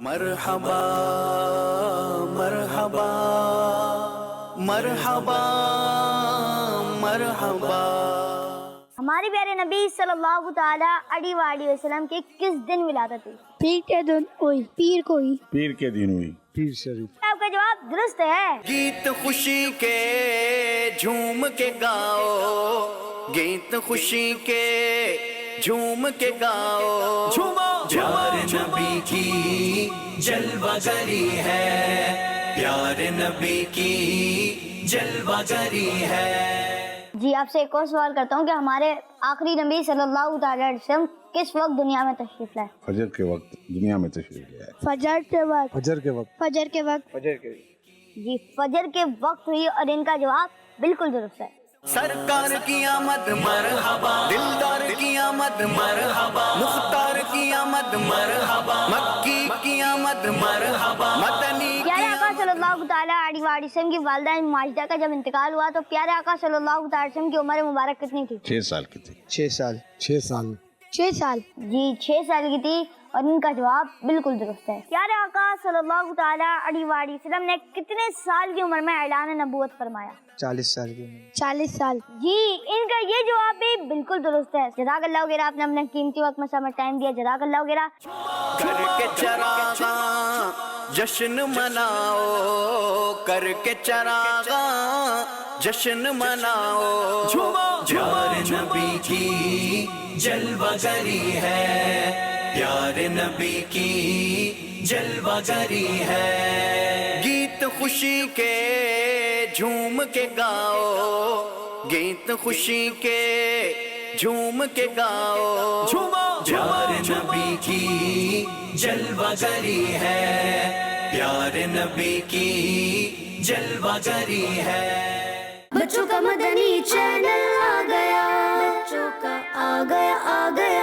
مرحبا مرحبا مرحبا مرحبا. ہمارے پیارے نبی صلی اللہ تعالیٰ علیہ وسلم کی کس دن ولادت ہوئی؟ پیر کے دن ہوئی. پیر کے دن ہوئی. پیر شریف. آپ کا جواب درست ہے. گیت خوشی کے جھوم کے گاؤ، گیت خوشی کے جھوم کے گاؤ، پیار نبی کی جلوہ گری ہے، پیار نبی کی جلوہ گری ہے. جی آپ سے ایک اور سوال کرتا ہوں کہ ہمارے آخری نبی صلی اللہ تعالیٰ علیہ وسلم کس وقت دنیا میں تشریف لائے؟ فجر کے وقت دنیا میں تشریف لے آئے. فجر کے وقت. فجر کے وقت. فجر کے وقت. فجر کے. جی فجر کے وقت ہوئی اور ان کا جواب بالکل درست ہے. سرکار کی آمد مرحبا، دلدار کی آمد مرحبا، مختار کی آمد مرحبا، مکی کی آمد مرحبا، مدنی پیارے آقا صلی اللہ تعالیٰ علیہ وسلم کی والدہ ماجدہ کا جب انتقال ہوا تو پیارے آقا صلی اللہ تعالیٰ علیہ وسلم کی عمر مبارک کتنی تھی؟ 6 سال کی تھی. 6 سال. 6 سال. 6 سال. جی 6 سال کی تھی اور ان کا جواب بالکل درست ہے. پیارے آقا صلی اللہ تعالیٰ علیہ وسلم نے کتنے سال کی عمر میں اعلان نبوت فرمایا؟ 40 سال کی. 40 سال. جی ان کا یہ جواب بھی بالکل درست ہے. جزاک اللہ وغیرہ، آپ نے اپنا قیمتی وقت میں سمجھ ٹائم دیا. جزاک اللہ وغیرہ. کر کے چراغاں جشن مناؤ، کر کے چراغاں جشن مناؤ، پیار نبی کی جلوہ گری ہے، پیار نبی کی جلوہ گری ہے. گیت خوشی کے جھوم کے گاؤ، گیت خوشی کے جھوم کے گاؤ، پیار نبی کی جلوہ گری ہے، پیار نبی کی جلوہ گری ہے. بچوں کا مدنی چینل آ گیا، بچوں کا آ گیا